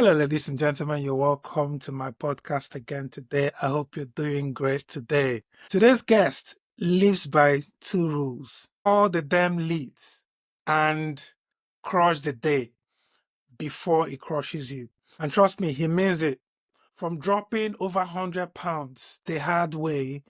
Hello, ladies and gentlemen. You're welcome to my podcast again today. I hope you're doing great today. Today's guest lives by two rules: all the damn leads and crush the day before it crushes you. And trust me, he means it. From dropping over £100 the hard way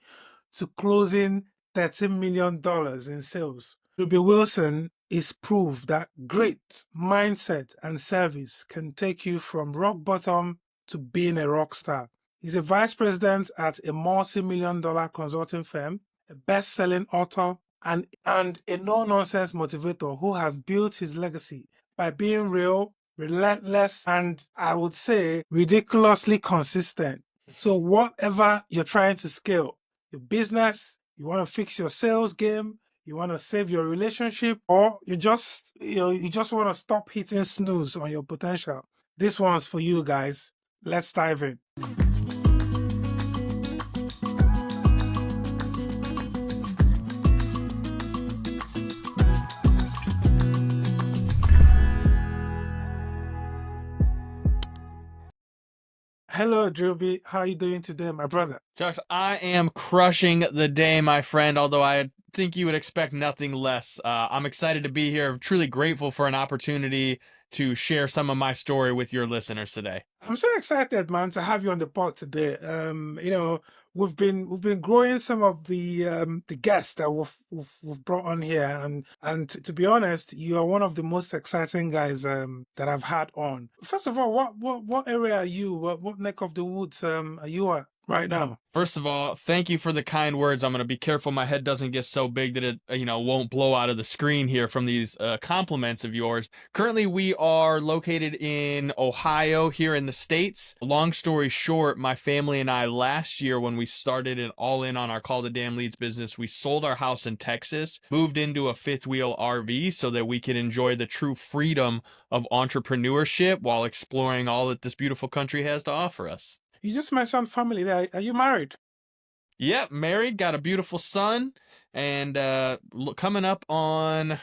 to closing $13 million in sales. Drewbie Wilson is proof that great mindset and service can take you from rock bottom to being a rock star. He's a vice president at a multi-million-dollar consulting firm, a best-selling author, and a no-nonsense motivator who has built his legacy by being real, relentless, and I would say ridiculously consistent. So whatever you're trying to scale, your business, you want to fix your sales game, you want to save your relationship, or you just want to stop hitting snooze on your potential. This one's for you guys. Let's dive in. Hello, Drewbie. How are you doing today, my brother? Chucks, I am crushing the day, my friend, although I think you would expect nothing less. I'm excited to be here. I'm truly grateful for an opportunity to share some of my story with your listeners today. I'm so excited, man, to have you on the pod today. We've been growing some of the guests that we've brought on here, and to be honest, you are one of the most exciting guys that I've had on. First of all, what area are you? What neck of the woods are you at right now? First of all, thank you for the kind words. I'm going to be careful my head doesn't get so big that it won't blow out of the screen here from these compliments of yours. Currently, we are located in Ohio here in the States. Long story short, my family and I last year when we started it all in on our Call to Damn Leads business, we sold our house in Texas, moved into a fifth wheel RV so that we could enjoy the true freedom of entrepreneurship while exploring all that this beautiful country has to offer us. You just mentioned family there. Are you married? Yep, married, got a beautiful son, and coming up on,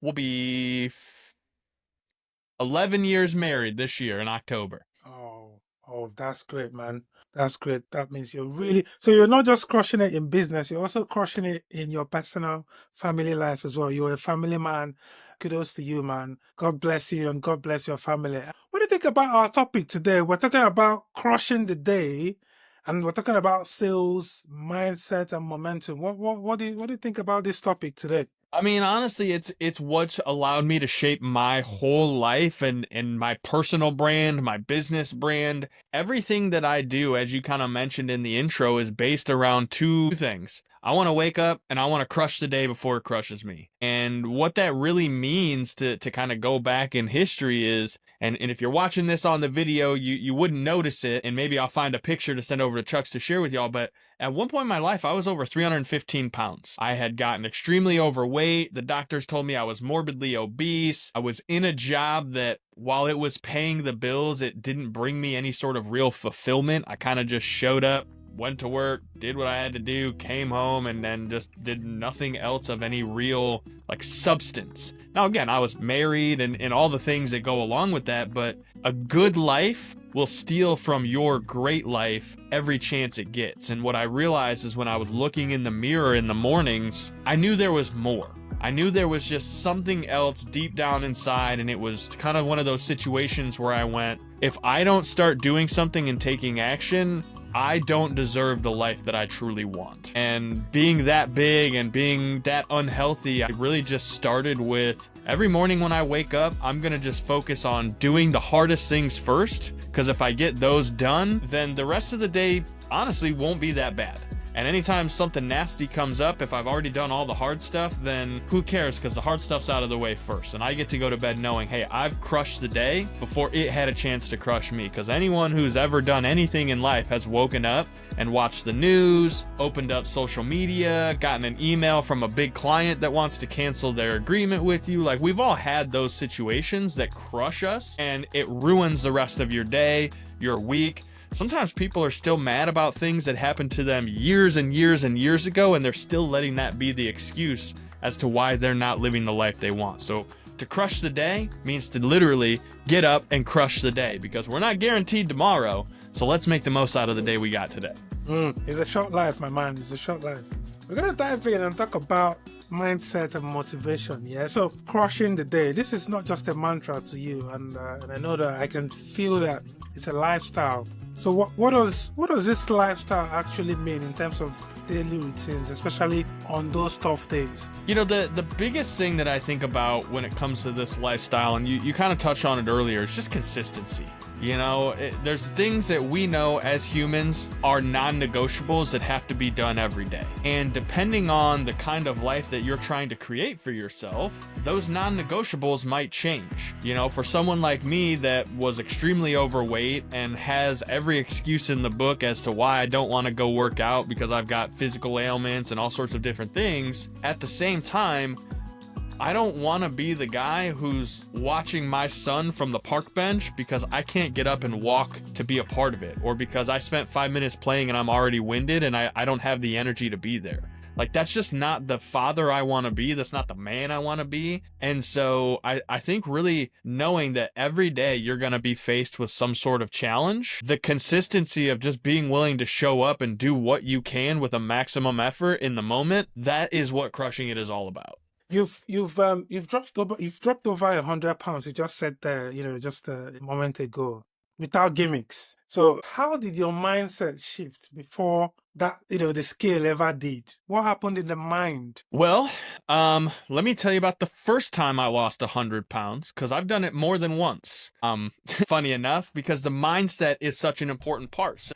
we'll be 11 years married this year in October. Oh, that's great, man. That's great. That means so you're not just crushing it in business, you're also crushing it in your personal family life as well. You're a family man. Kudos to you, man. God bless you and God bless your family. What do you think about our topic today? We're talking about crushing the day, and we're talking about sales, mindset, and momentum. What do you think about this topic today? I mean, honestly, it's what's allowed me to shape my whole life and my personal brand, my business brand. Everything that I do, as you kind of mentioned in the intro, is based around two things. I want to wake up and I want to crush the day before it crushes me. And what that really means to kind of go back in history is, and if you're watching this on the video, you wouldn't notice it, and maybe I'll find a picture to send over to Chucks to share with y'all, but at one point in my life, I was over 315 pounds. I had gotten extremely overweight. The doctors told me I was morbidly obese. I was in a job that, while it was paying the bills, it didn't bring me any sort of real fulfillment. I kind of just showed up, went to work, did what I had to do, came home, and then just did nothing else of any real substance. Now, again, I was married and all the things that go along with that, but a good life will steal from your great life every chance it gets. And what I realized is when I was looking in the mirror in the mornings, I knew there was more. I knew there was just something else deep down inside, and it was kind of one of those situations where I went, if I don't start doing something and taking action, I don't deserve the life that I truly want. And being that big and being that unhealthy, I really just started with every morning when I wake up, I'm gonna just focus on doing the hardest things first, because if I get those done, then the rest of the day honestly won't be that bad. And anytime something nasty comes up, if I've already done all the hard stuff, then who cares, because the hard stuff's out of the way first. And I get to go to bed knowing, hey, I've crushed the day before it had a chance to crush me. Because anyone who's ever done anything in life has woken up and watched the news, opened up social media, gotten an email from a big client that wants to cancel their agreement with you. We've all had those situations that crush us, and it ruins the rest of your day, your week. Sometimes people are still mad about things that happened to them years and years and years ago, and they're still letting that be the excuse as to why they're not living the life they want. So To crush the day means to literally get up and crush the day, because we're not guaranteed tomorrow. So let's make the most out of the day we got today. It's a short life, my man. It's a short life. We're going to dive in and talk about mindset and motivation. Yeah. So crushing the day. This is not just a mantra to you. And I know that I can feel that it's a lifestyle. So what does this lifestyle actually mean in terms of daily routines, especially on those tough days? You know, the biggest thing that I think about when it comes to this lifestyle, and you kind of touched on it earlier, is just consistency. You know, there's things that we know as humans are non-negotiables that have to be done every day. And depending on the kind of life that you're trying to create for yourself, those non-negotiables might change. You know, for someone like me that was extremely overweight and has every excuse in the book as to why I don't want to go work out because I've got physical ailments and all sorts of different things, at the same time, I don't want to be the guy who's watching my son from the park bench because I can't get up and walk to be a part of it, or because I spent 5 minutes playing and I'm already winded and I don't have the energy to be there. Like, that's just not the father I want to be. That's not the man I want to be. And so I think really knowing that every day you're going to be faced with some sort of challenge, the consistency of just being willing to show up and do what you can with a maximum effort in the moment, that is what crushing it is all about. You've dropped over 100 pounds. You just said there, just a moment ago, without gimmicks. So how did your mindset shift before that, the scale ever did? What happened in the mind? Well, let me tell you about the first time I lost 100 pounds, because I've done it more than once. Funny enough, because the mindset is such an important part. So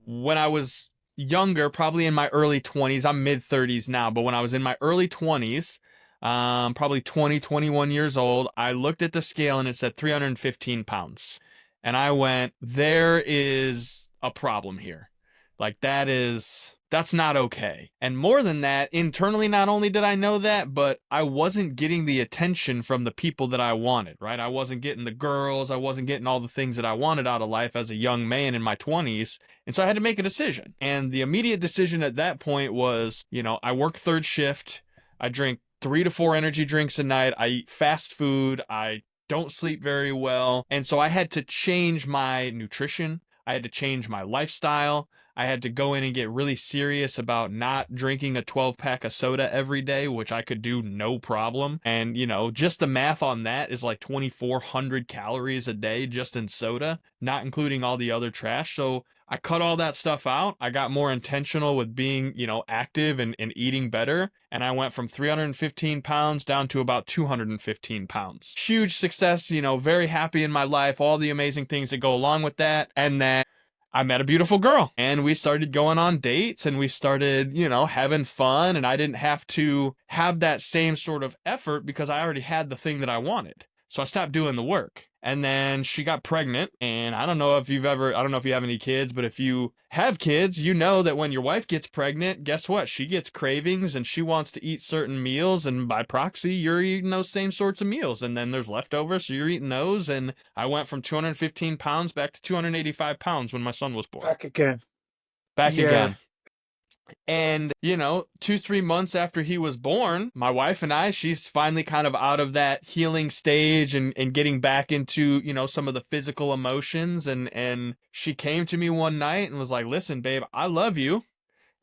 when I was younger, probably in my early 20s, I'm mid 30s now, but when I was in my early 20s, probably 20, 21 years old, I looked at the scale and it said 315 pounds. And I went, there is a problem here. Like, that's not okay. And more than that, internally, not only did I know that, but I wasn't getting the attention from the people that I wanted, right? I wasn't getting the girls. I wasn't getting all the things that I wanted out of life as a young man in my 20s. And so I had to make a decision. And the immediate decision at that point was, I work third shift. I drink 3 to 4 energy drinks a night. I eat fast food. I don't sleep very well. And so I had to change my nutrition. I had to change my lifestyle. I had to go in and get really serious about not drinking a 12-pack of soda every day, which I could do no problem. And, just the math on that is like 2,400 calories a day just in soda, not including all the other trash. So I cut all that stuff out. I got more intentional with being, active and eating better. And I went from 315 pounds down to about 215 pounds. Huge success, very happy in my life, all the amazing things that go along with that. And then I met a beautiful girl and we started going on dates and we started, having fun, and I didn't have to have that same sort of effort because I already had the thing that I wanted. So I stopped doing the work. And then she got pregnant, and I don't know if you have any kids, but if you have kids, you know that when your wife gets pregnant, guess what? She gets cravings and she wants to eat certain meals, and by proxy, you're eating those same sorts of meals. And then there's leftovers, so you're eating those. And I went from 215 pounds back to 285 pounds when my son was born. Back again. Again. And, 2-3 months after he was born, my wife and she's finally kind of out of that healing stage and getting back into, some of the physical emotions. And she came to me one night and was like, listen, babe, I love you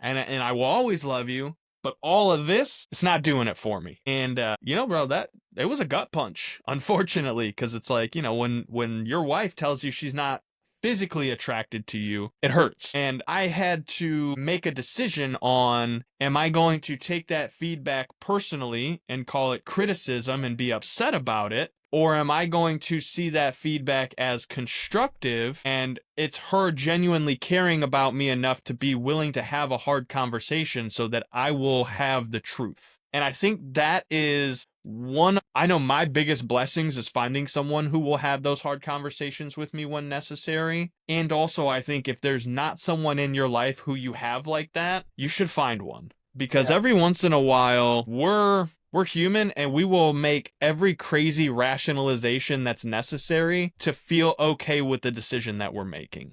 and I will always love you. But all of this, it's not doing it for me. And, bro, it was a gut punch, unfortunately, because it's like, when your wife tells you she's not physically attracted to you, it hurts. And I had to make a decision on, am I going to take that feedback personally and call it criticism and be upset about it? Or am I going to see that feedback as constructive and it's her genuinely caring about me enough to be willing to have a hard conversation so that I will have the truth? And I think that is I know my biggest blessings is finding someone who will have those hard conversations with me when necessary. And also, I think if there's not someone in your life who you have like that, you should find one. Because every once in a while, we're human and we will make every crazy rationalization that's necessary to feel okay with the decision that we're making.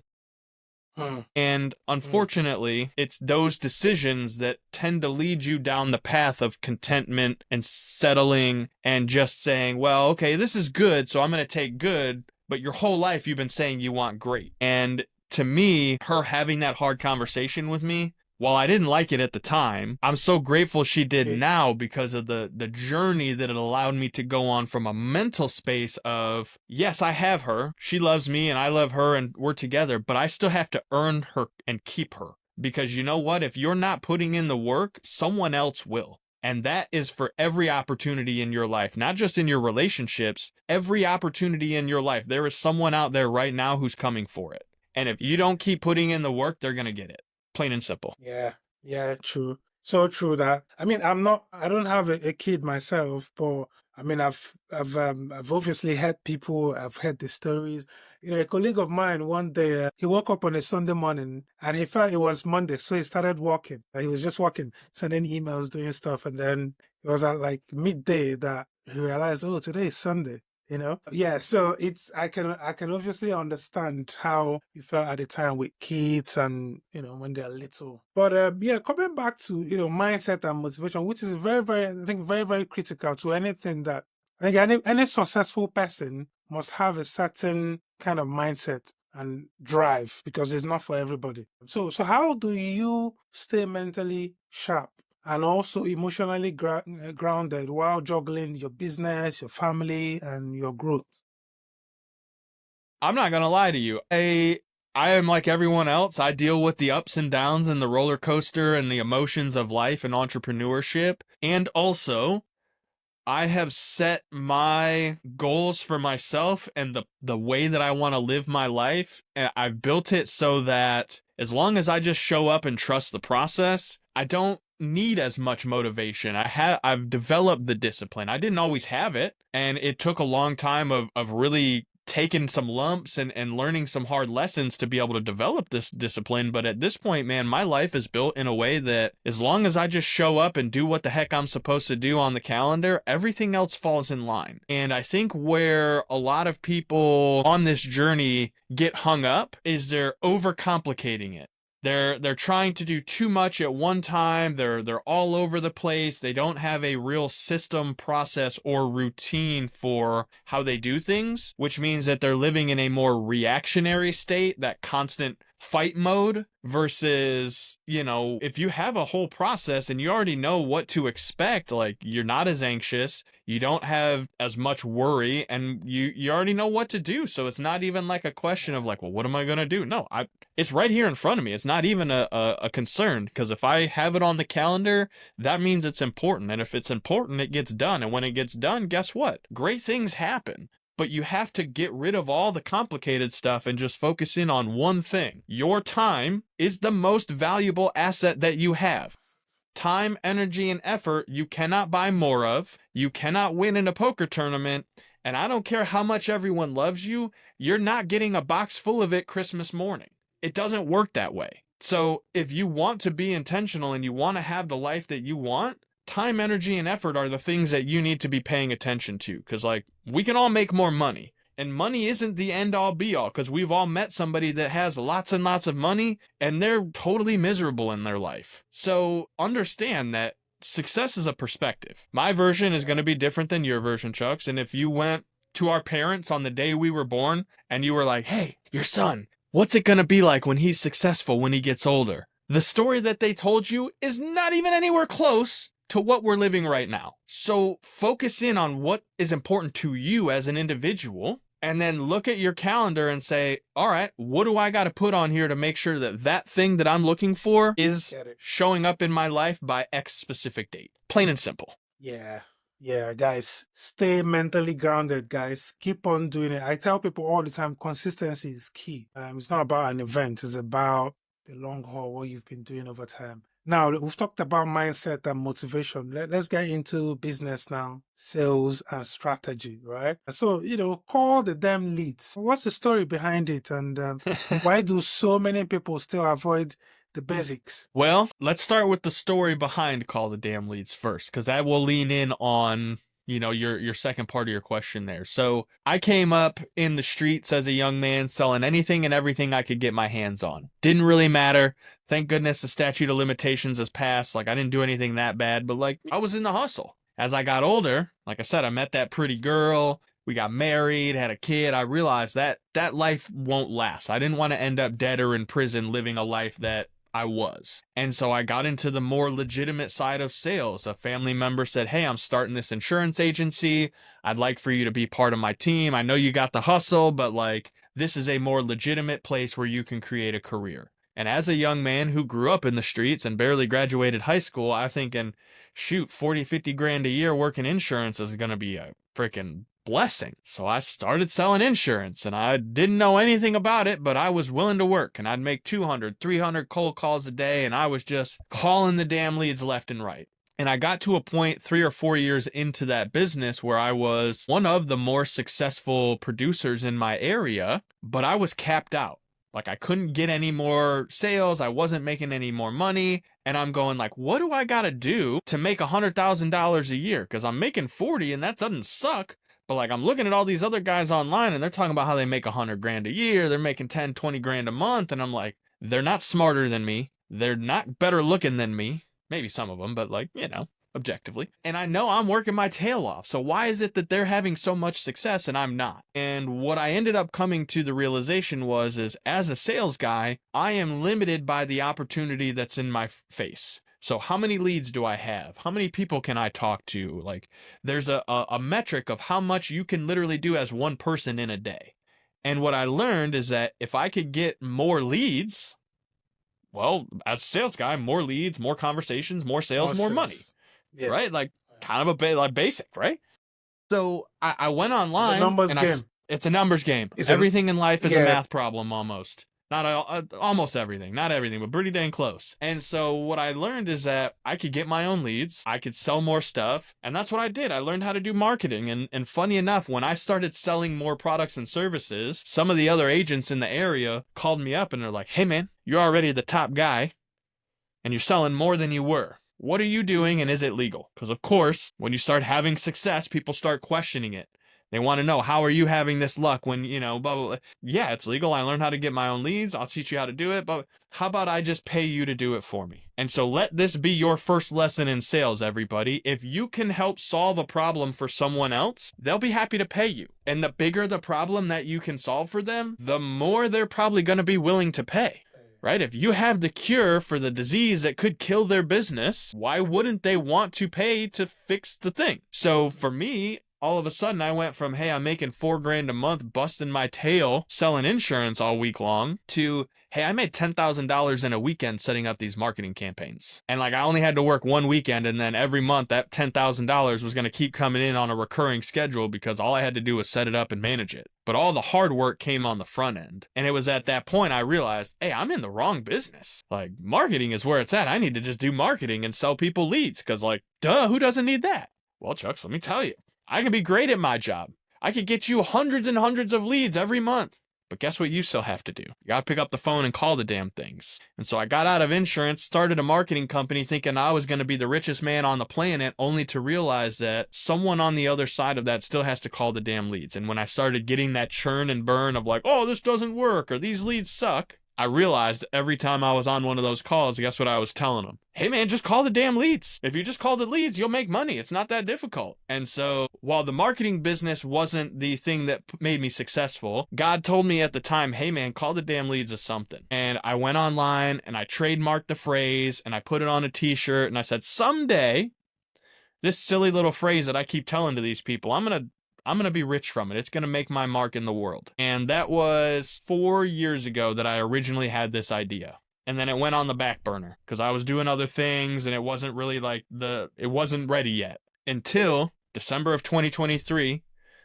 Hmm. And Hmm. unfortunately, it's those decisions that tend to lead you down the path of contentment and settling and just saying, well, okay, this is good, so I'm going to take good. But your whole life, you've been saying you want great. And to me, her having that hard conversation with me, while I didn't like it at the time, I'm so grateful she did Okay. now because of the journey that it allowed me to go on from a mental space of, yes, I have her. She loves me and I love her and we're together, but I still have to earn her and keep her. Because you know what? If you're not putting in the work, someone else will. And that is for every opportunity in your life, not just in your relationships, every opportunity in your life. There is someone out there right now who's coming for it. And if you don't keep putting in the work, they're going to get it. Plain and simple. Yeah, yeah, true. So true that I mean I don't have a kid myself, but I mean I've obviously heard people, I've heard the stories. You know, a colleague of mine one day he woke up on a Sunday morning and he felt it was Monday, so he started walking. He was just walking, sending emails, doing stuff, and then it was at like midday that he realized, oh, today is Sunday. You know, yeah, so it's I can obviously understand how you felt at the time with kids and when they're little. But yeah, coming back to mindset and motivation, which is very very, I think, very very critical to anything that I think any successful person must have a certain kind of mindset and drive, because it's not for everybody. So how do you stay mentally sharp and also emotionally grounded while juggling your business, your family, and your growth? I'm not gonna lie to you. I am like everyone else. I deal with the ups and downs and the roller coaster and the emotions of life and entrepreneurship. And also, I have set my goals for myself and the way that I want to live my life. And I've built it so that as long as I just show up and trust the process, I don't need as much motivation. I've developed the discipline. I didn't always have it, and it took a long time of really taking some lumps and learning some hard lessons to be able to develop this discipline. But at this point, man, my life is built in a way that as long as I just show up and do what the heck I'm supposed to do on the calendar, everything else falls in line. And I think where a lot of people on this journey get hung up is they're overcomplicating it. They're trying to do too much at one time. They're all over the place. They don't have a real system, process, or routine for how they do things, which means that they're living in a more reactionary state, that constant fight mode versus, if you have a whole process and you already know what to expect, like you're not as anxious, you don't have as much worry, and you already know what to do. So it's not even like a question of like, well, what am I going to do? No, it's right here in front of me. It's not even a concern, because if I have it on the calendar, that means it's important. And if it's important, it gets done. And when it gets done, guess what? Great things happen. But you have to get rid of all the complicated stuff and just focus in on one thing. Your time is the most valuable asset that you have. Time, energy, and effort you cannot buy more of. You cannot win in a poker tournament. And I don't care how much everyone loves you, you're not getting a box full of it Christmas morning. It doesn't work that way. So if you want to be intentional and you want to have the life that you want, time, energy, and effort are the things that you need to be paying attention to. Because, like, we can all make more money. And money isn't the end all be all, because we've all met somebody that has lots and lots of money and they're totally miserable in their life. So understand that success is a perspective. My version is going to be different than your version, Chucks. And if you went to our parents on the day we were born and you were like, hey, your son, what's it going to be like when he's successful when he gets older? The story that they told you is not even anywhere close to what we're living right now. So focus in on what is important to you as an individual, and then look at your calendar and say, all right, what do I got to put on here to make sure that that thing that I'm looking for is showing up in my life by X specific date? Plain and simple. Yeah. Yeah, guys, stay mentally grounded, guys. Keep on doing it. I tell people all the time, consistency is key. It's not about an event, it's about the long haul, what you've been doing over time. Now, we've talked about mindset and motivation. Let's get into business now, sales and strategy, right? So, call the damn leads. What's the story behind it? And why do so many people still avoid the basics? Well, let's start with the story behind Call the Damn Leads first, because that will lean in on your second part of your question there. So I came up in the streets as a young man selling anything and everything I could get my hands on. Didn't really matter. Thank goodness the statute of limitations has passed. Like, I didn't do anything that bad, but like, I was in the hustle. As I got older, like I said, I met that pretty girl. We got married, had a kid. I realized that life won't last. I didn't want to end up dead or in prison living a life that I was. And so I got into the more legitimate side of sales. A family member said, hey, I'm starting this insurance agency. I'd like for you to be part of my team. I know you got the hustle, but like, this is a more legitimate place where you can create a career. And as a young man who grew up in the streets and barely graduated high school, I'm thinking, shoot, 40, 50 grand a year working insurance is going to be a freaking blessing. So I started selling insurance, and I didn't know anything about it, but I was willing to work, and I'd make 200, 300 cold calls a day, and I was just calling the damn leads left and right. And I got to a point 3 or 4 years into that business where I was one of the more successful producers in my area, but I was capped out. Like, I couldn't get any more sales. I wasn't making any more money. And I'm going like, what do I got to do to make $100,000 a year? Because I'm making 40 and that doesn't suck. But like, I'm looking at all these other guys online and they're talking about how they make 100 grand a year. They're making 10, 20 grand a month. And I'm like, they're not smarter than me. They're not better looking than me. Maybe some of them, but like, objectively. And I know I'm working my tail off. So why is it that they're having so much success and I'm not? And what I ended up coming to the realization is as a sales guy, I am limited by the opportunity that's in my face. So how many leads do I have? How many people can I talk to? Like, there's a metric of how much you can literally do as one person in a day. And what I learned is that if I could get more leads, well, as a sales guy, more leads, more conversations, more sales, more money. Yeah. Right? Like, kind of a basic, right? So I went online. It's a numbers game. It's a numbers game. Everything in life is a math problem almost. Not almost everything. Not everything, but pretty dang close. And so what I learned is that I could get my own leads. I could sell more stuff. And that's what I did. I learned how to do marketing. And funny enough, when I started selling more products and services, some of the other agents in the area called me up and they're like, hey, man, you're already the top guy and you're selling more than you were. What are you doing and is it legal? Because, of course, when you start having success, people start questioning it. They want to know, how are you having this luck when, blah, blah, blah. Yeah, it's legal. I learned how to get my own leads. I'll teach you how to do it. But how about I just pay you to do it for me? And so let this be your first lesson in sales, everybody. If you can help solve a problem for someone else, they'll be happy to pay you. And the bigger the problem that you can solve for them, the more they're probably going to be willing to pay. Right? If you have the cure for the disease that could kill their business, why wouldn't they want to pay to fix the thing? So for me, all of a sudden I went from, hey, I'm making $4,000 a month, busting my tail, selling insurance all week long, to, hey, I made $10,000 in a weekend setting up these marketing campaigns. And like, I only had to work one weekend, and then every month that $10,000 was going to keep coming in on a recurring schedule because all I had to do was set it up and manage it. But all the hard work came on the front end. And it was at that point I realized, hey, I'm in the wrong business. Like, marketing is where it's at. I need to just do marketing and sell people leads because, like, duh, who doesn't need that? Well, Chucks, let me tell you, I can be great at my job. I could get you hundreds and hundreds of leads every month. But guess what you still have to do? You got to pick up the phone and call the damn things. And so I got out of insurance, started a marketing company thinking I was going to be the richest man on the planet, only to realize that someone on the other side of that still has to call the damn leads. And when I started getting that churn and burn of like, oh, this doesn't work or these leads suck, I realized every time I was on one of those calls, guess what I was telling them? Hey man, just call the damn leads. If you just call the leads, you'll make money. It's not that difficult. And so while the marketing business wasn't the thing that made me successful, God told me at the time, hey man, call the damn leads of something. And I went online and I trademarked the phrase and I put it on a t-shirt and I said, someday, this silly little phrase that I keep telling to these people, I'm going to be rich from it. It's going to make my mark in the world. And that was 4 years ago that I originally had this idea. And then it went on the back burner because I was doing other things and it wasn't really it wasn't ready yet until December of 2023,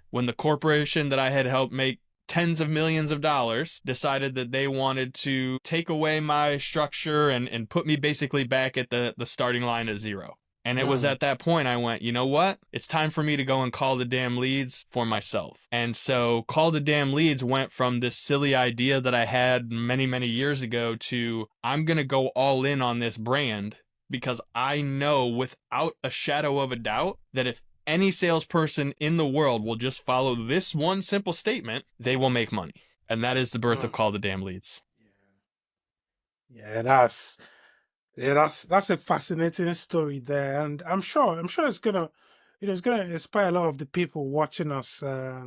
when the corporation that I had helped make tens of millions of dollars decided that they wanted to take away my structure and put me basically back at the starting line at zero. And it was at that point I went, you know what? It's time for me to go and call the damn leads for myself. And so call the damn leads went from this silly idea that I had many, many years ago to I'm going to go all in on this brand because I know without a shadow of a doubt that if any salesperson in the world will just follow this one simple statement, they will make money. And that is the birth of Call the Damn Leads. Yeah, that's a fascinating story there, and I'm sure it's gonna, it's gonna inspire a lot of the people watching us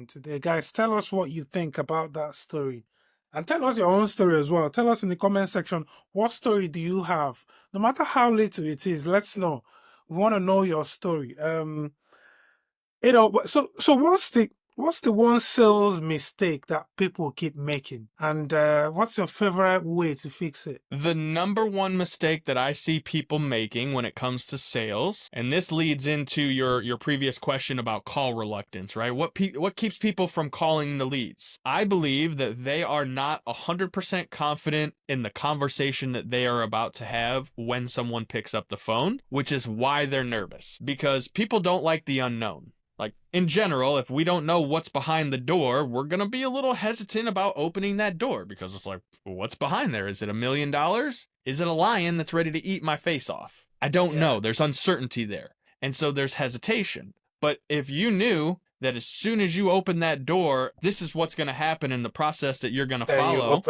today. Guys, tell us what you think about that story, and tell us your own story as well. Tell us in the comment section, what story do you have? No matter how little it is, let's know. We want to know your story. So what's the one sales mistake that people keep making, and what's your favorite way to fix it? The number one mistake that I see people making when it comes to sales, and this leads into your previous question about call reluctance, right? What keeps people from calling the leads? I believe that they are not 100% confident in the conversation that they are about to have when someone picks up the phone, which is why they're nervous. Because people don't like the unknown. Like, in general, if we don't know what's behind the door, we're going to be a little hesitant about opening that door because it's like, well, what's behind there? Is it $1 million? Is it a lion that's ready to eat my face off? I don't know. There's uncertainty there. And so there's hesitation. But if you knew that as soon as you open that door, this is what's going to happen in the process that you're going to follow,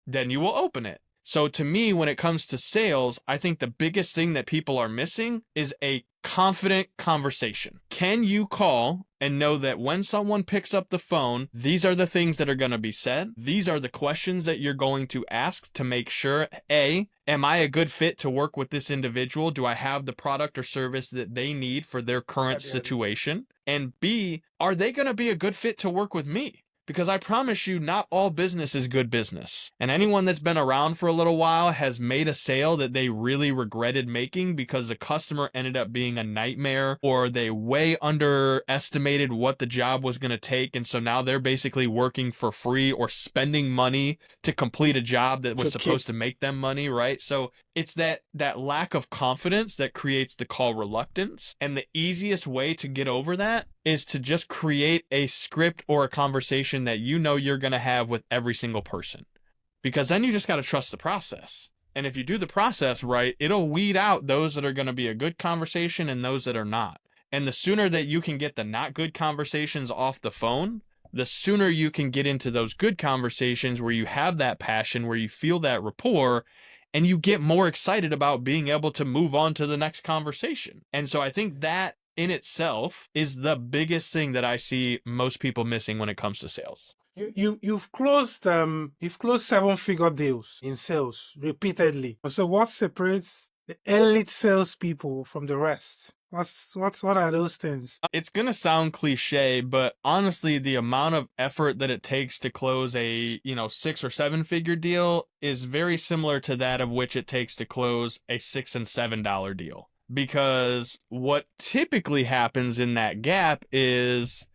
then you will open it. So to me, when it comes to sales, I think the biggest thing that people are missing is a confident conversation. Can you call and know that when someone picks up the phone, these are the things that are going to be said? These are the questions that you're going to ask to make sure, A, am I a good fit to work with this individual? Do I have the product or service that they need for their current situation? And B, are they going to be a good fit to work with me? Because I promise you, not all business is good business. And anyone that's been around for a little while has made a sale that they really regretted making because the customer ended up being a nightmare, or they way underestimated what the job was going to take. And so now they're basically working for free or spending money to complete a job that was supposed to make them money, right? So it's that lack of confidence that creates the call reluctance. And the easiest way to get over that is to just create a script or a conversation that you know you're going to have with every single person. Because then you just got to trust the process. And if you do the process right, it'll weed out those that are going to be a good conversation and those that are not. And the sooner that you can get the not good conversations off the phone, the sooner you can get into those good conversations where you have that passion, where you feel that rapport, and you get more excited about being able to move on to the next conversation. And so I think that in itself is the biggest thing that I see most people missing when it comes to sales. You've closed 7-figure deals in sales repeatedly. So what separates the elite salespeople from the rest? What are those things? It's gonna sound cliche, but honestly, the amount of effort that it takes to close a 6 or 7-figure deal is very similar to that of which it takes to close a $6 and $7 deal. Because what typically happens in that gap is,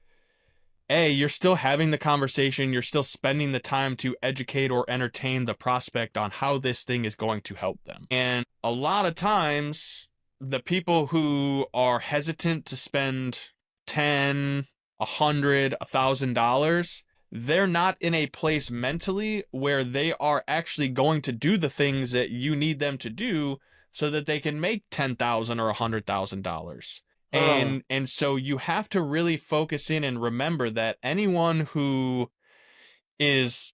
A, you're still having the conversation, you're still spending the time to educate or entertain the prospect on how this thing is going to help them. And a lot of times, the people who are hesitant to spend $10, $100, $1,000, they're not in a place mentally where they are actually going to do the things that you need them to do so that they can make $10,000 or $100,000. And so you have to really focus in and remember that anyone who is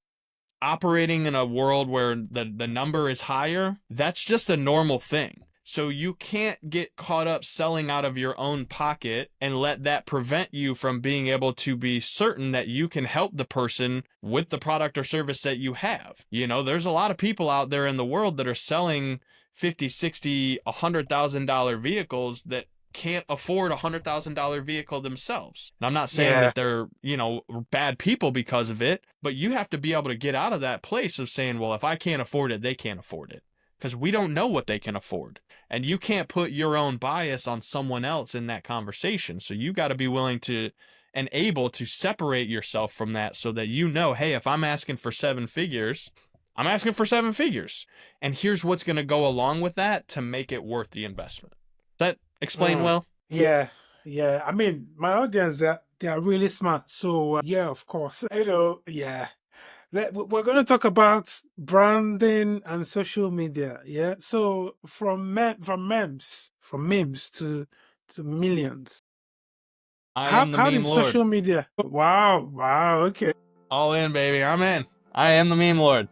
operating in a world where the number is higher, that's just a normal thing. So you can't get caught up selling out of your own pocket and let that prevent you from being able to be certain that you can help the person with the product or service that you have. There's a lot of people out there in the world that are selling $50, $60, $100,000 vehicles that can't afford a $100,000 vehicle themselves. And I'm not saying that they're, bad people because of it, but you have to be able to get out of that place of saying, well, if I can't afford it, they can't afford it. Because we don't know what they can afford. And you can't put your own bias on someone else in that conversation. So you got to be willing to and able to separate yourself from that so that hey, if I'm asking for 7 figures, I'm asking for 7 figures. And here's what's going to go along with that to make it worth the investment. Does that explain well? Yeah. I mean, my audience, they are really smart. So, yeah, of course. Yeah. We're going to talk about branding and social media. Yeah. So from memes to millions. I How am the how did meme lord. social media? Wow, okay. All in, baby. I'm in. I am the meme lord.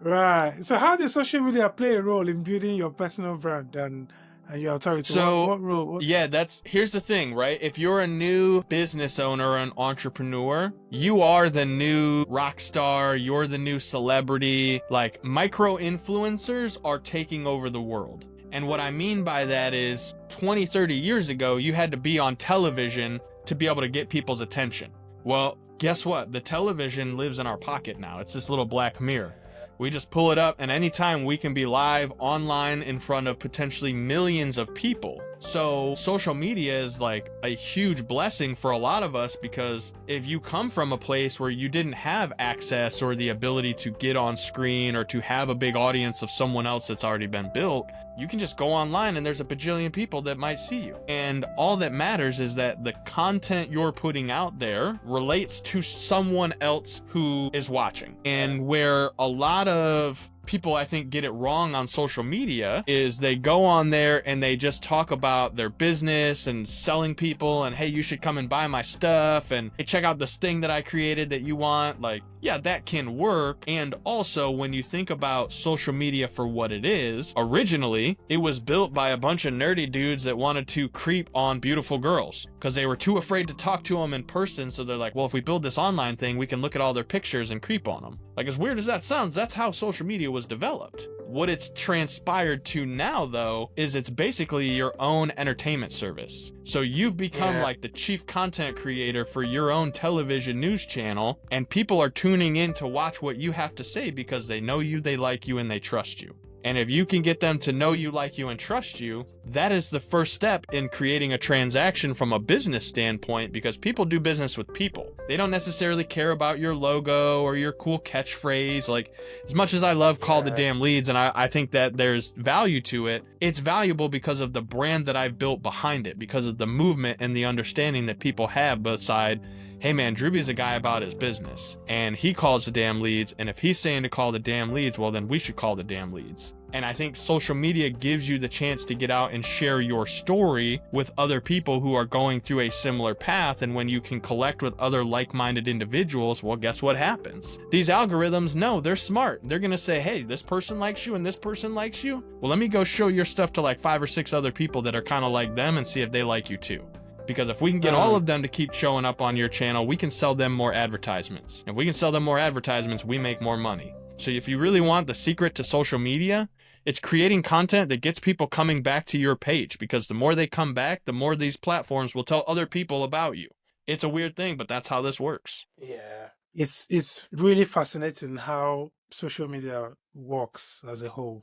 Right. So how did social media play a role in building your personal brand and your authority? What So, what role? What, yeah, here's the thing, right? If you're a new business owner or an entrepreneur, you are the new rock star, you're the new celebrity. Like, micro influencers are taking over the world. And what I mean by that is 20, 30 years ago, you had to be on television to be able to get people's attention. Well, guess what? The television lives in our pocket now. It's this little black mirror. We just pull it up, and anytime we can be live online in front of potentially millions of people. So social media is like a huge blessing for a lot of us, because if you come from a place where you didn't have access or the ability to get on screen or to have a big audience of someone else that's already been built, you can just go online and there's a bajillion people that might see you. And all that matters is that the content you're putting out there relates to someone else who is watching. And where a lot of people, I think, get it wrong on social media is they go on there and they just talk about their business and selling people and, hey, you should come and buy my stuff, and hey, check out this thing that I created that you want. Like, yeah, that can work. And also, when you think about social media for what it is, originally it was built by a bunch of nerdy dudes that wanted to creep on beautiful girls because they were too afraid to talk to them in person. So they're like, well, if we build this online thing, we can look at all their pictures and creep on them. Like, as weird as that sounds, that's how social media was developed. What it's transpired to now, though, is it's basically your own entertainment service. So you've become like the chief content creator for your own television news channel, and people are tuning in to watch what you have to say because they know you, they like you, and they trust you. And if you can get them to know you, like you, and trust you, that is the first step in creating a transaction from a business standpoint, because people do business with people. They don't necessarily care about your logo or your cool catchphrase. Like, as much as I love Call the Damn Leads, and I think that there's value to it, it's valuable because of the brand that I've built behind it, because of the movement and the understanding that people have beside, hey man, Drewbie's a guy about his business, and he calls the damn leads, and if he's saying to call the damn leads, well, then we should call the damn leads. And I think social media gives you the chance to get out and share your story with other people who are going through a similar path. And when you can collect with other like-minded individuals, well, guess what happens? These algorithms know, they're smart. They're going to say, hey, this person likes you and this person likes you. Well, let me go show your stuff to like 5 or 6 other people that are kind of like them and see if they like you too. Because if we can get all of them to keep showing up on your channel, we can sell them more advertisements. If we can sell them more advertisements, we make more money. So if you really want the secret to social media, it's creating content that gets people coming back to your page, because the more they come back, the more these platforms will tell other people about you. It's a weird thing, but that's how this works. Yeah. It's really fascinating how social media works as a whole.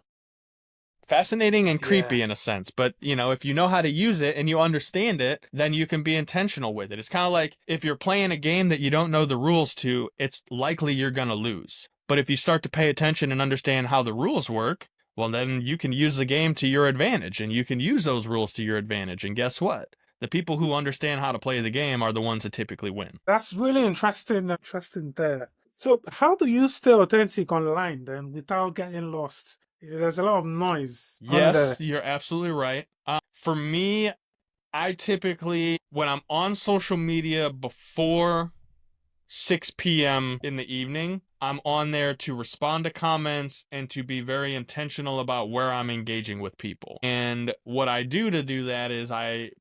Fascinating and creepy in a sense, but you know, if you know how to use it and you understand it, then you can be intentional with it. It's kind of like if you're playing a game that you don't know the rules to, it's likely you're going to lose. But if you start to pay attention and understand how the rules work, well, then you can use the game to your advantage, and you can use those rules to your advantage. And guess what? The people who understand how to play the game are the ones that typically win. That's really interesting there. So how do you stay authentic online then without getting lost? There's a lot of noise on there. Yes, you're absolutely right. For me, I typically, when I'm on social media before 6 p.m. in the evening, I'm on there to respond to comments and to be very intentional about where I'm engaging with people. And what I do to do that is I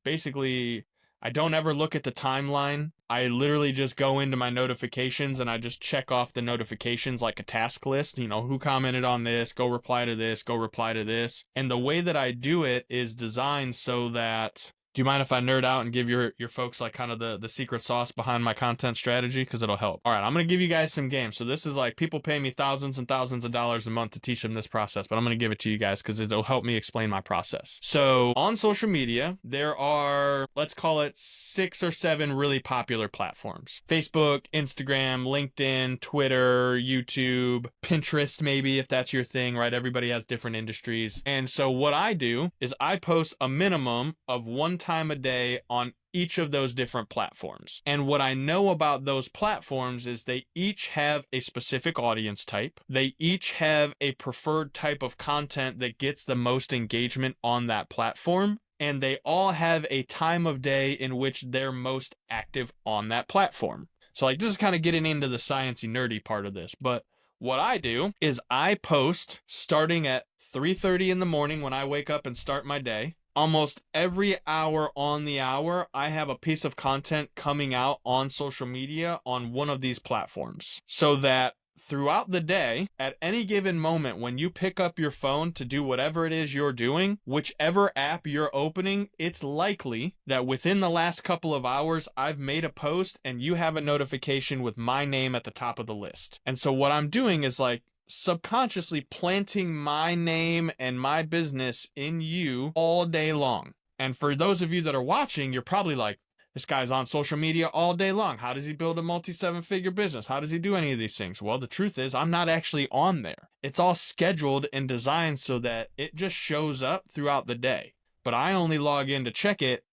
don't ever look at the timeline. I literally just go into my notifications and I just check off the notifications like a task list. You know, who commented on this, go reply to this, go reply to this. And the way that I do it is designed so that, do you mind if I nerd out and give your folks like kind of the secret sauce behind my content strategy? Because it'll help. All right, I'm going to give you guys some games. So this is like, people pay me thousands and thousands of dollars a month to teach them this process, but I'm going to give it to you guys because it'll help me explain my process. So on social media, there are, let's call it 6 or 7 really popular platforms. Facebook, Instagram, LinkedIn, Twitter, YouTube, Pinterest, maybe, if that's your thing, right? Everybody has different industries. And so what I do is I post a minimum of one time a day on each of those different platforms. And what I know about those platforms is they each have a specific audience type. They each have a preferred type of content that gets the most engagement on that platform. and they all have a time of day in which they're most active on that platform. So like, this is kind of getting into the sciencey nerdy part of this, but what I do is I post starting at 3:30 in the morning when I wake up and start my day. Almost every hour on the hour, I have a piece of content coming out on social media on one of these platforms, so that throughout the day, at any given moment, when you pick up your phone to do whatever it is you're doing, whichever app you're opening, it's likely that within the last couple of hours, I've made a post and you have a notification with my name at the top of the list. And so what I'm doing is like subconsciously planting my name and my business in you all day long. And for those of you that are watching, you're probably like, this guy's on social media all day long. How does he build a multi-7-figure business? How does he do any of these things? Well, the truth is, I'm not actually on there. It's all scheduled and designed so that it just shows up throughout the day. But I only log in to check it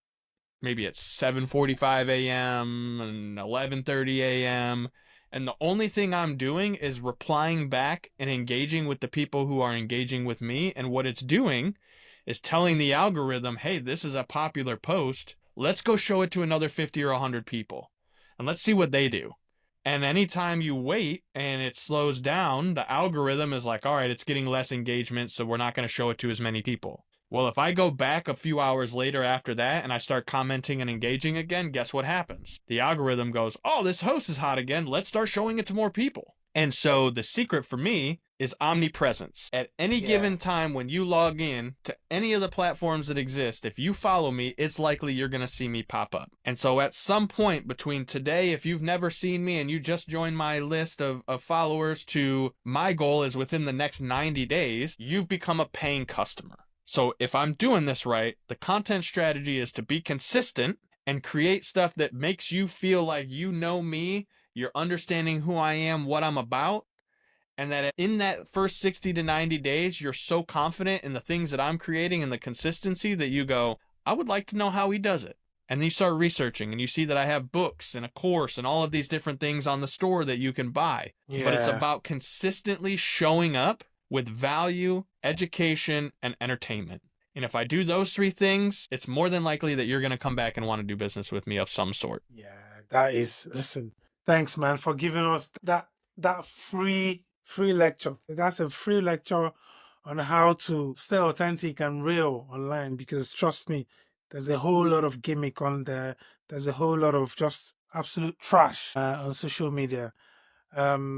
maybe at 7:45 a.m. and 11:30 a.m. And the only thing I'm doing is replying back and engaging with the people who are engaging with me. And what it's doing is telling the algorithm, hey, this is a popular post. Let's go show it to another 50 or 100 people and let's see what they do. And anytime you wait and it slows down, the algorithm is like, all right, it's getting less engagement, so we're not going to show it to as many people. Well, if I go back a few hours later after that and I start commenting and engaging again, guess what happens? The algorithm goes, oh, this host is hot again. Let's start showing it to more people. And so the secret for me is omnipresence. At any given time when you log in to any of the platforms that exist, if you follow me, it's likely you're going to see me pop up. And so at some point between today, if you've never seen me and you just joined my list of followers, to my goal is within the next 90 days, you've become a paying customer. So if I'm doing this right, the content strategy is to be consistent and create stuff that makes you feel like you know me, you're understanding who I am, what I'm about, and that in that first 60 to 90 days, you're so confident in the things that I'm creating and the consistency that you go, I would like to know how he does it. And then you start researching and you see that I have books and a course and all of these different things on the store that you can buy. Yeah. But it's about consistently showing up with value, education, and entertainment. And if I do those three things, it's more than likely that you're going to come back and want to do business with me of some sort. Yeah, that is, listen, thanks, man, for giving us that free lecture. That's a free lecture on how to stay authentic and real online, because trust me, there's a whole lot of gimmick on there. There's a whole lot of just absolute trash on social media.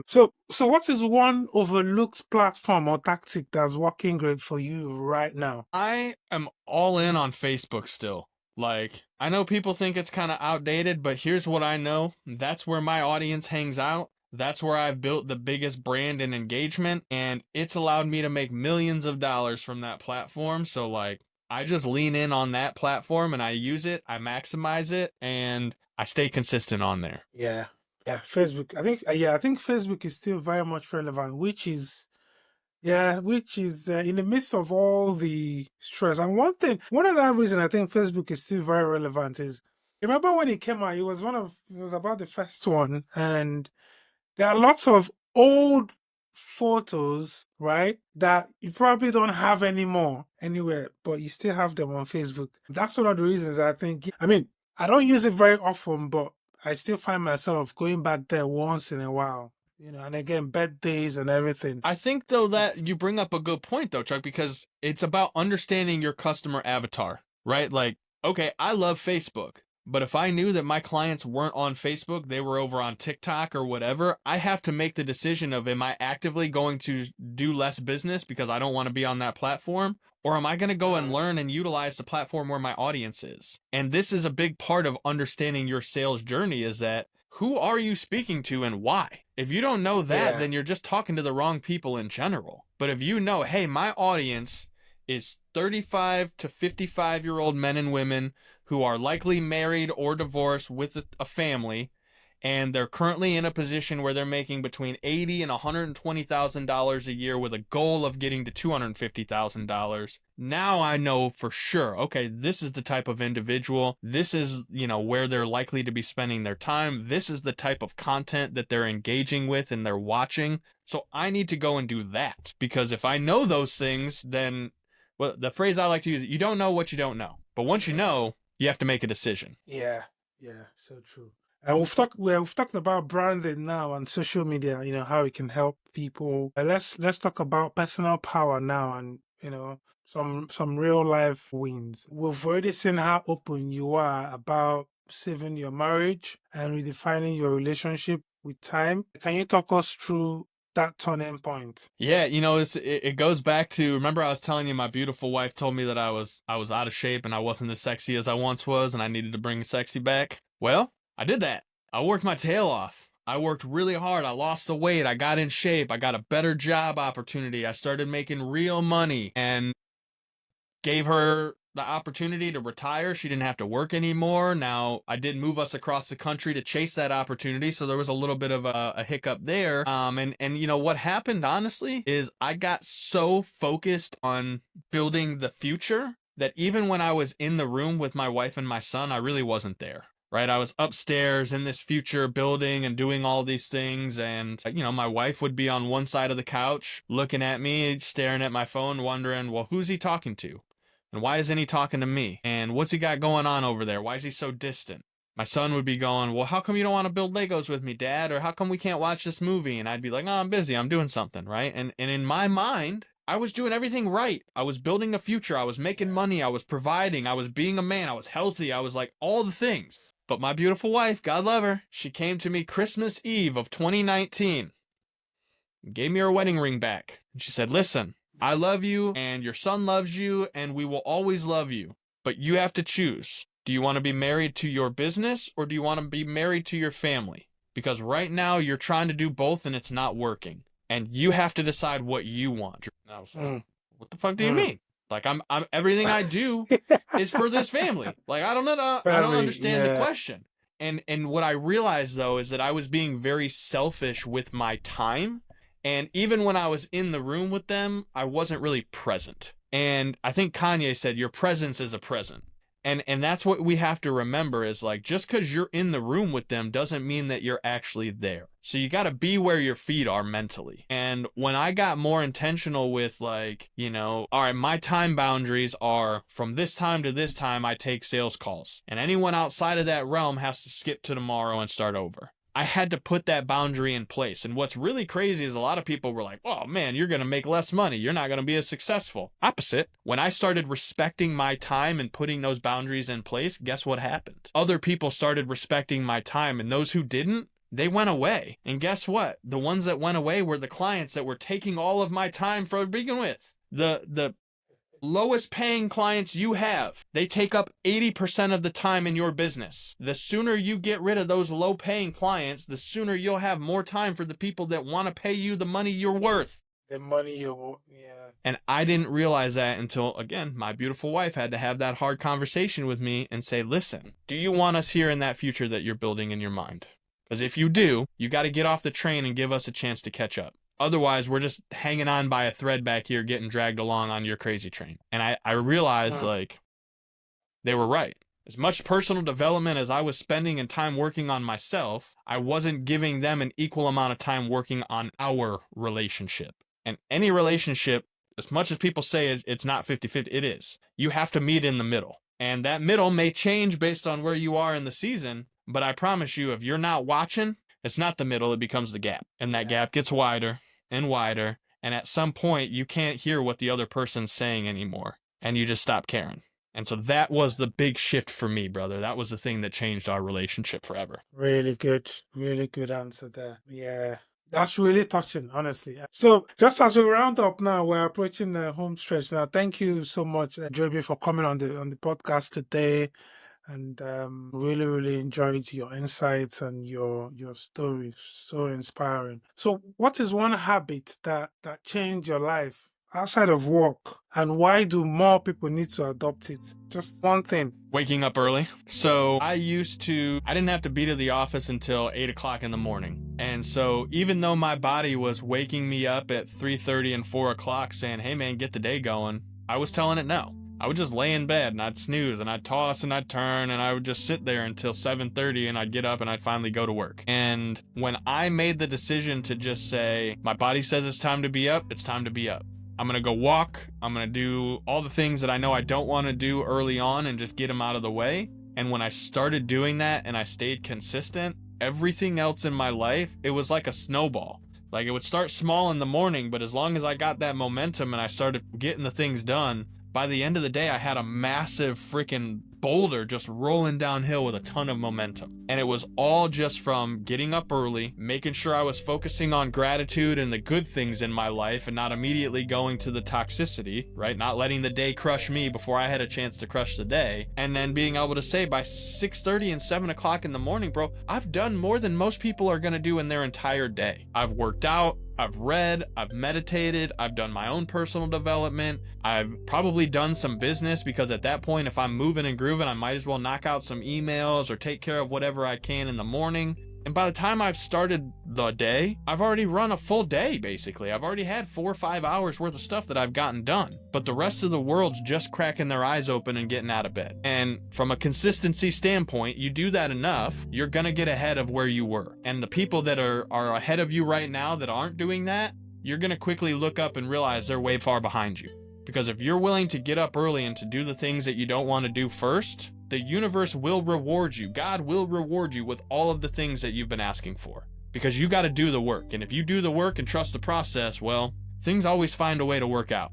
So what is one overlooked platform or tactic that's working great for you right now? I am all in on Facebook still. Like, I know people think it's kind of outdated, but here's what I know. That's where my audience hangs out. That's where I've built the biggest brand and engagement, and it's allowed me to make millions of dollars from that platform. So like, I just lean in on that platform and I use it, I maximize it, and I stay consistent on there. Yeah, Facebook. I think Facebook is still very much relevant, which is in the midst of all the stress. And one of the reason I think Facebook is still very relevant is, remember when it came out, it was about the first one, and there are lots of old photos, right, that you probably don't have anymore anywhere, but you still have them on Facebook. That's one of the reasons I think, I mean, I don't use it very often, but I still find myself going back there once in a while, and again, birthdays and everything. I think, though, that you bring up a good point, though, Chuck, because it's about understanding your customer avatar, right? Like, okay, I love Facebook, but if I knew that my clients weren't on Facebook, they were over on TikTok or whatever, I have to make the decision of, am I actively going to do less business because I don't want to be on that platform? Or am I going to go and learn and utilize the platform where my audience is? And this is a big part of understanding your sales journey, is that who are you speaking to and why? If you don't know that, then you're just talking to the wrong people in general. But if you know, hey, my audience is 35 to 55-year-old men and women who are likely married or divorced with a family, and they're currently in a position where they're making between $80,000 and $120,000 a year with a goal of getting to $250,000. Now I know for sure, okay, this is the type of individual. This is, where they're likely to be spending their time. This is the type of content that they're engaging with and they're watching. So I need to go and do that, because if I know those things, then, well, the phrase I like to use, you don't know what you don't know. But once you know, you have to make a decision. Yeah, so true. And we've talked about branding now and social media, how it can help people. Let's talk about personal power now and some real life wins. We've already seen how open you are about saving your marriage and redefining your relationship with time. Can you talk us through that turning point? Yeah, it goes back to, remember I was telling you my beautiful wife told me that I was out of shape and I wasn't as sexy as I once was and I needed to bring sexy back. Well, I did that. I worked my tail off. I worked really hard. I lost the weight. I got in shape. I got a better job opportunity. I started making real money and gave her the opportunity to retire. She didn't have to work anymore. Now, I did move us across the country to chase that opportunity, so there was a little bit of a hiccup there. And what happened, honestly, is I got so focused on building the future that even when I was in the room with my wife and my son, I really wasn't there. Right, I was upstairs in this future building and doing all these things, and my wife would be on one side of the couch looking at me, staring at my phone, wondering, well, who's he talking to? And why isn't he talking to me? And what's he got going on over there? Why is he so distant? My son would be going, well, how come you don't want to build Legos with me, Dad? Or how come we can't watch this movie? And I'd be like, oh, I'm busy. I'm doing something, right? And in my mind, I was doing everything right. I was building a future. I was making money. I was providing. I was being a man. I was healthy. I was like all the things. But my beautiful wife, God love her, she came to me Christmas Eve of 2019, gave me her wedding ring back. And she said, listen, I love you and your son loves you and we will always love you. But you have to choose. Do you want to be married to your business or do you want to be married to your family? Because right now you're trying to do both and it's not working. And you have to decide what you want. And I was like, what the fuck do you mean? Like I'm everything I do is for this family. Like I don't understand the question. And what I realized though is that I was being very selfish with my time. And even when I was in the room with them, I wasn't really present. And I think Kanye said, your presence is a present. And that's what we have to remember is like, just because you're in the room with them doesn't mean that you're actually there. So you got to be where your feet are mentally. And when I got more intentional with like, all right, my time boundaries are from this time to this time, I take sales calls. And anyone outside of that realm has to skip to tomorrow and start over. I had to put that boundary in place. And what's really crazy is a lot of people were like, oh man, you're going to make less money. You're not going to be as successful. Opposite. When I started respecting my time and putting those boundaries in place, guess what happened? Other people started respecting my time, and those who didn't, they went away. And guess what? The ones that went away were the clients that were taking all of my time to begin with. The lowest paying clients you have, they take up 80% of the time in your business. The sooner you get rid of those low paying clients, the sooner you'll have more time for the people that want to pay you the money you're worth. The money you're, yeah. And I didn't realize that until, again, my beautiful wife had to have that hard conversation with me and say, listen, do you want us here in that future that you're building in your mind? Because if you do, you got to get off the train and give us a chance to catch up. Otherwise, we're just hanging on by a thread back here, getting dragged along on your crazy train. And I realized, like, they were right. As much personal development as I was spending in time working on myself, I wasn't giving them an equal amount of time working on our relationship. And any relationship, as much as people say it's not 50-50, it is. You have to meet in the middle. And that middle may change based on where you are in the season, but I promise you, if you're not watching, it's not the middle, it becomes the gap. And that gap gets wider and wider. And at some point, you can't hear what the other person's saying anymore. And you just stop caring. And so that was the big shift for me, brother. That was the thing that changed our relationship forever. Really good answer there. Yeah. That's really touching, honestly. So just as we round up now, we're approaching the home stretch now. Thank you so much, Drewbie, for coming on the podcast today. And really enjoyed your insights and your story. So inspiring. So what is one habit that changed your life outside of work, and why do more people need to adopt it? Just one thing. Waking up early. So I didn't have to be to the office until 8 o'clock in the morning. And so even though my body was waking me up at 3:30 and 4 o'clock saying, hey man, get the day going, I was telling it no. I would just lay in bed and I'd snooze and I'd toss and I'd turn and I would just sit there until 7:30 and I'd get up and I'd finally go to work. And when I made the decision to just say, my body says it's time to be up, it's time to be up. I'm going to go walk. I'm going to do all the things that I know I don't want to do early on and just get them out of the way. And when I started doing that and I stayed consistent, everything else in my life, it was like a snowball. Like, it would start small in the morning, but as long as I got that momentum and I started getting the things done, by the end of the day, I had a massive freaking boulder just rolling downhill with a ton of momentum. And it was all just from getting up early, making sure I was focusing on gratitude and the good things in my life and not immediately going to the toxicity, right? Not letting the day crush me before I had a chance to crush the day. And then being able to say by 6:30 and 7 o'clock in the morning, bro, I've done more than most people are going to do in their entire day. I've worked out. I've read, I've meditated, I've done my own personal development, I've probably done some business, because at that point, if I'm moving and grooving, I might as well knock out some emails or take care of whatever I can in the morning. And by the time I've started the day, I've already run a full day, basically. I've already had 4 or 5 hours worth of stuff that I've gotten done. But the rest of the world's just cracking their eyes open and getting out of bed. And from a consistency standpoint, you do that enough, you're gonna get ahead of where you were. And the people that are ahead of you right now that aren't doing that, you're gonna quickly look up and realize they're way far behind you. Because if you're willing to get up early and to do the things that you don't want to do first, the universe will reward you. God will reward you with all of the things that you've been asking for. Because you got to do the work. And if you do the work and trust the process, well, things always find a way to work out.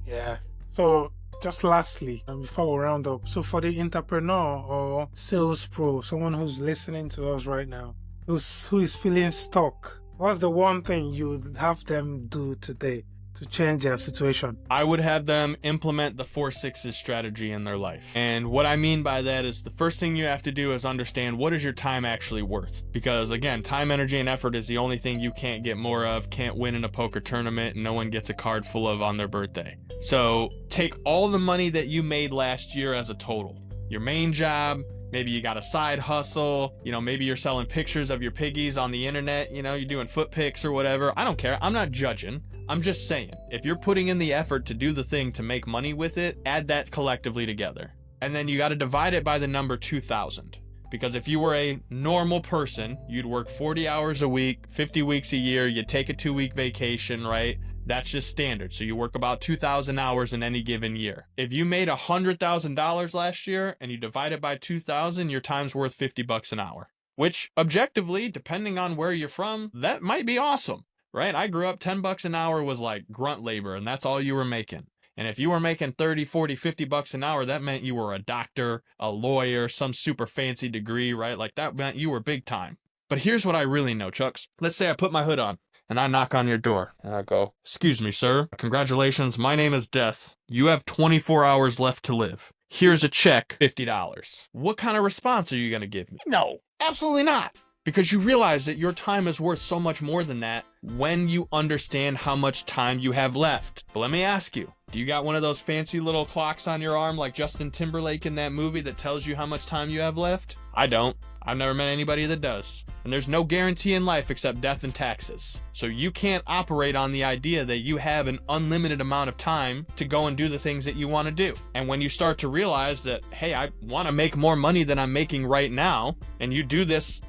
Yeah. So just lastly, and before we round up, so for the entrepreneur or sales pro, someone who's listening to us right now, who is feeling stuck, what's the one thing you'd have them do today to change their situation? I would have them implement the 4-6s strategy in their life. And what I mean by that is the first thing you have to do is understand, what is your time actually worth? Because again, time, energy, and effort is the only thing you can't get more of, can't win in a poker tournament, and no one gets a card full of on their birthday. So take all the money that you made last year as a total. Your main job, maybe you got a side hustle, maybe you're selling pictures of your piggies on the internet, you're doing foot pics or whatever. I don't care. I'm not judging. I'm just saying, if you're putting in the effort to do the thing to make money with it, add that collectively together. And then you got to divide it by the number 2,000. Because if you were a normal person, you'd work 40 hours a week, 50 weeks a year, you'd take a 2-week vacation, right? That's just standard. So you work about 2,000 hours in any given year. If you made $100,000 last year and you divide it by 2,000, your time's worth $50 an hour. Which objectively, depending on where you're from, that might be awesome. Right? I grew up $10 an hour was like grunt labor, and that's all you were making. And if you were making 30, 40, $50 an hour, that meant you were a doctor, a lawyer, some super fancy degree, right? Like that meant you were big time. But here's what I really know, Chucks. Let's say I put my hood on and I knock on your door and I go, "Excuse me, sir. Congratulations. My name is Death. You have 24 hours left to live. Here's a check, $50. What kind of response are you going to give me? No, absolutely not. Because you realize that your time is worth so much more than that when you understand how much time you have left. But let me ask you, do you got one of those fancy little clocks on your arm like Justin Timberlake in that movie that tells you how much time you have left? I don't. I've never met anybody that does. And there's no guarantee in life except death and taxes. So you can't operate on the idea that you have an unlimited amount of time to go and do the things that you want to do. And when you start to realize that, hey, I want to make more money than I'm making right now, and you do this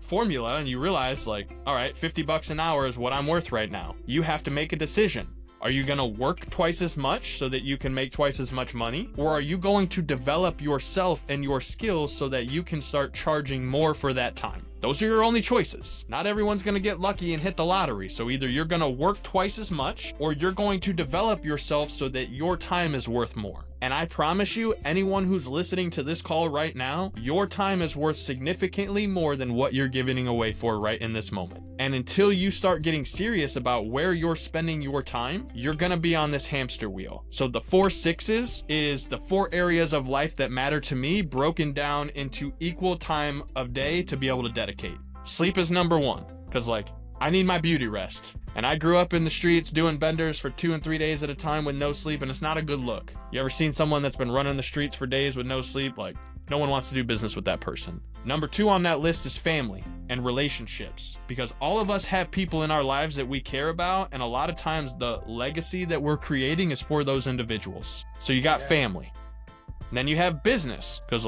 formula and you realize, like, all right, $50 an hour is what I'm worth right now. You have to make a decision. Are you going to work twice as much so that you can make twice as much money? Or are you going to develop yourself and your skills so that you can start charging more for that time? Those are your only choices. Not everyone's going to get lucky and hit the lottery. So either you're going to work twice as much or you're going to develop yourself so that your time is worth more. And I promise you, anyone who's listening to this call right now, your time is worth significantly more than what you're giving away for right in this moment. And until you start getting serious about where you're spending your time, you're gonna be on this hamster wheel. So the 4-6s is the 4 areas of life that matter to me, broken down into equal time of day to be able to dedicate. Sleep is number 1, because I need my beauty rest. And I grew up in the streets doing benders for 2 and 3 days at a time with no sleep, and it's not a good look. You ever seen someone that's been running the streets for days with no sleep? No one wants to do business with that person. Number 2 on that list is family and relationships, because all of us have people in our lives that we care about, and a lot of times the legacy that we're creating is for those individuals. So you got family. And then you have business, because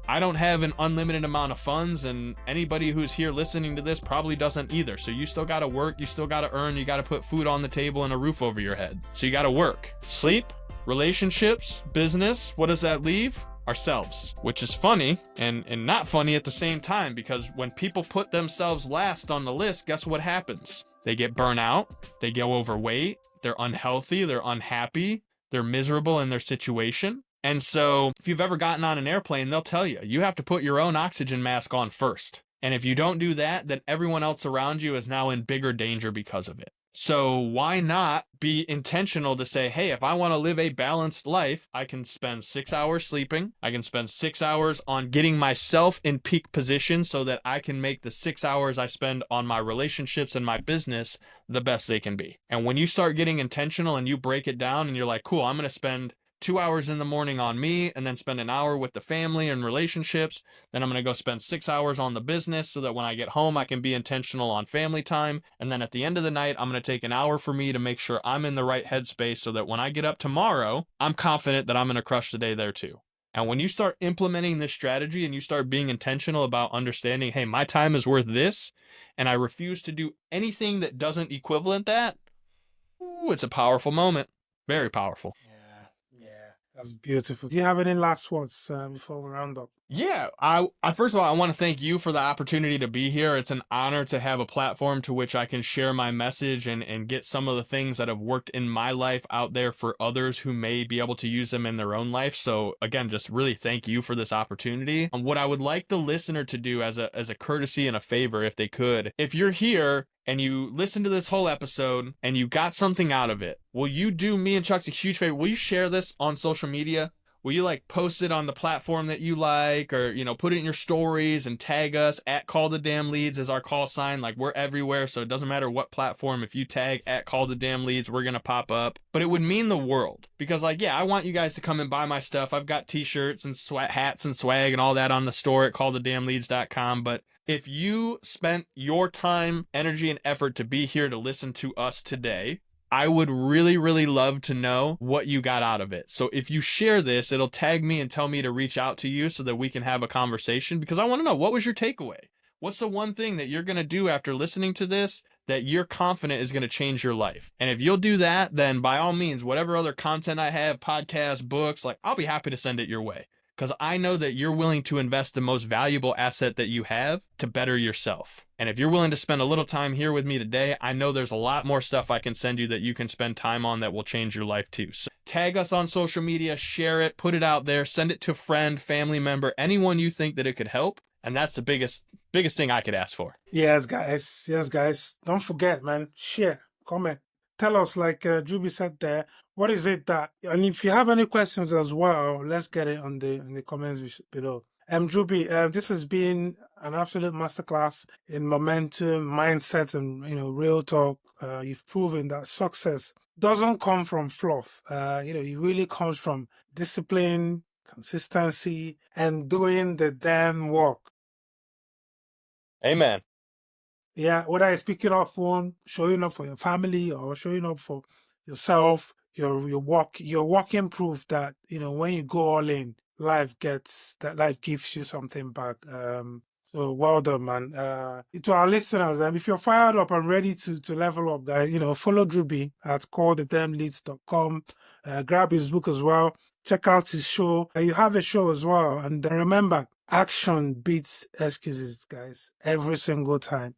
I don't have an unlimited amount of funds, and anybody who's here listening to this probably doesn't either. So you still got to work, you still got to earn, you got to put food on the table and a roof over your head. So you got to work, sleep, relationships, business. What does that leave? Ourselves, which is funny and not funny at the same time, because when people put themselves last on the list, guess what happens? They get burnt out, they go overweight, they're unhealthy, they're unhappy, they're miserable in their situation. And so if you've ever gotten on an airplane, they'll tell you, you have to put your own oxygen mask on first. And if you don't do that, then everyone else around you is now in bigger danger because of it. So why not be intentional to say, hey, if I want to live a balanced life, I can spend 6 hours sleeping. I can spend 6 hours on getting myself in peak position so that I can make the 6 hours I spend on my relationships and my business the best they can be. And when you start getting intentional and you break it down and you're like, cool, I'm going to spend 2 hours in the morning on me, and then spend an hour with the family and relationships. Then I'm going to go spend 6 hours on the business so that when I get home, I can be intentional on family time. And then at the end of the night, I'm going to take an hour for me to make sure I'm in the right headspace so that when I get up tomorrow, I'm confident that I'm going to crush the day there too. And when you start implementing this strategy and you start being intentional about understanding, hey, my time is worth this, and I refuse to do anything that doesn't equivalent that, it's a powerful moment. Very powerful. That's beautiful. Do you have any last words before we round up? Yeah, I first of all, I want to thank you for the opportunity to be here. It's an honor to have a platform to which I can share my message and get some of the things that have worked in my life out there for others who may be able to use them in their own life. So again, just really thank you for this opportunity. And what I would like the listener to do as a courtesy and a favor, if they could, if you're here and you listen to this whole episode and you got something out of it, will you do me and Chuck's a huge favor? Will you share this on social media? Will you post it on the platform that you like, or, put it in your stories and tag us at Call the Damn Leads as our call sign? We're everywhere. So it doesn't matter what platform. If you tag at Call the Damn Leads, we're going to pop up. But it would mean the world, because I want you guys to come and buy my stuff. I've got t-shirts and hats and swag and all that on the store at callthedamnleads.com. But if you spent your time, energy, and effort to be here to listen to us today, I would really, really love to know what you got out of it. So if you share this, it'll tag me and tell me to reach out to you so that we can have a conversation, because I want to know, what was your takeaway? What's the one thing that you're going to do after listening to this that you're confident is going to change your life? And if you'll do that, then by all means, whatever other content I have, podcasts, books, I'll be happy to send it your way. Because I know that you're willing to invest the most valuable asset that you have to better yourself. And if you're willing to spend a little time here with me today, I know there's a lot more stuff I can send you that you can spend time on that will change your life too. So tag us on social media, share it, put it out there, send it to a friend, family member, anyone you think that it could help. And that's the biggest thing I could ask for. Yes, guys. Yes, guys. Don't forget, man. Share, comment. Tell us, like Drewbie said there, what is it that, and if you have any questions as well, let's get it in the comments below. Drewbie, this has been an absolute masterclass in momentum, mindset, and real talk. You've proven that success doesn't come from fluff. It really comes from discipline, consistency, and doing the damn work. Amen. Yeah, whether it's picking up phone, showing up for your family, or showing up for yourself, your walking proof that when you go all in, life gives you something back. So well done, man. To our listeners, if you're fired up and ready to level up, guys, follow Drewbie at callthedamnleads.com. Grab his book as well. Check out his show. You have a show as well, and remember, action beats excuses, guys, every single time.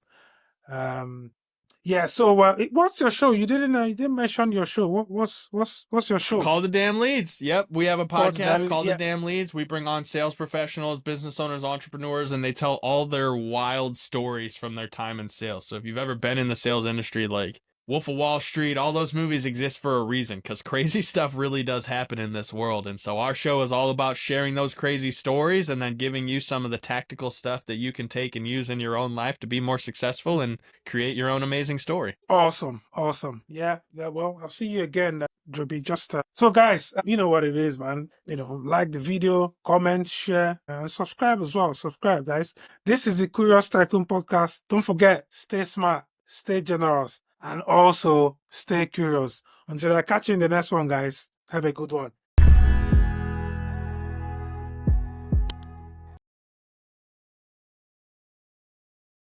So what's your show? You didn't mention your show. What's your show? Call the Damn Leads. Yep, we have a podcast called The Damn Leads. We bring on sales professionals, business owners, entrepreneurs, and they tell all their wild stories from their time in sales. So if you've ever been in the sales industry, like Wolf of Wall Street, all those movies exist for a reason, because crazy stuff really does happen in this world. And so our show is all about sharing those crazy stories and then giving you some of the tactical stuff that you can take and use in your own life to be more successful and create your own amazing story. Awesome. Yeah. Well, I'll see you again, Drewbie. So guys, you know what it is, man. Like the video, comment, share, and subscribe as well. Subscribe, guys. This is the Curious Tycoon Podcast. Don't forget, stay smart, stay generous, and also stay curious. Until I catch you in the next one, guys. Have a good one.